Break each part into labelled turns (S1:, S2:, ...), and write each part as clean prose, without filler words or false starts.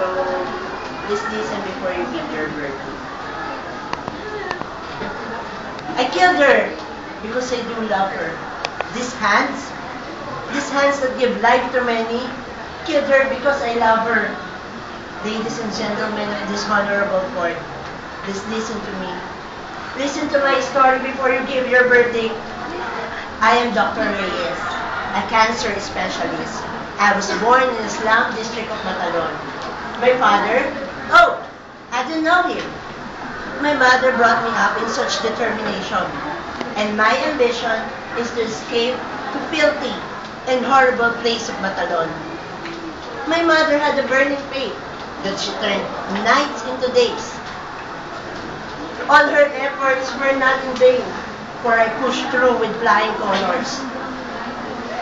S1: So, please listen before you give your verdict. I killed her because I do love her. These hands that give life to many, killed her because I love her. Ladies and gentlemen of this honorable court, please listen to me. Listen to my story before you give your verdict. I am Dr. Reyes, a cancer specialist. I was born in the slum district of Matalon. My father? Oh, I didn't know him. My mother brought me up in such determination, and my ambition is to escape to filthy and horrible place of Matalon. My mother had a burning faith that she turned nights into days. All her efforts were not in vain, for I pushed through with flying colors.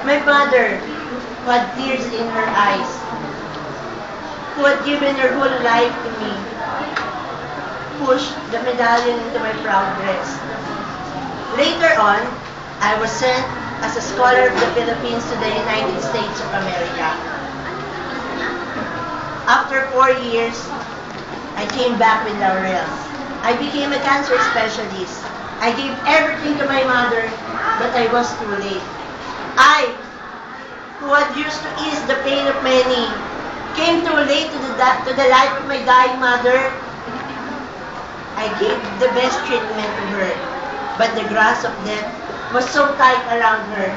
S1: My mother, who had tears in her eyes, who had given her whole life to me, pushed the medallion into my proud breast. Later on, I was sent as a scholar of the Philippines to the United States of America. After 4 years, I came back with laurels. I became a cancer specialist. I gave everything to my mother, but I was too late. I, who had used to ease the pain of many, came too late to the life of my dying mother. I gave the best treatment to her, but the grasp of death was so tight around her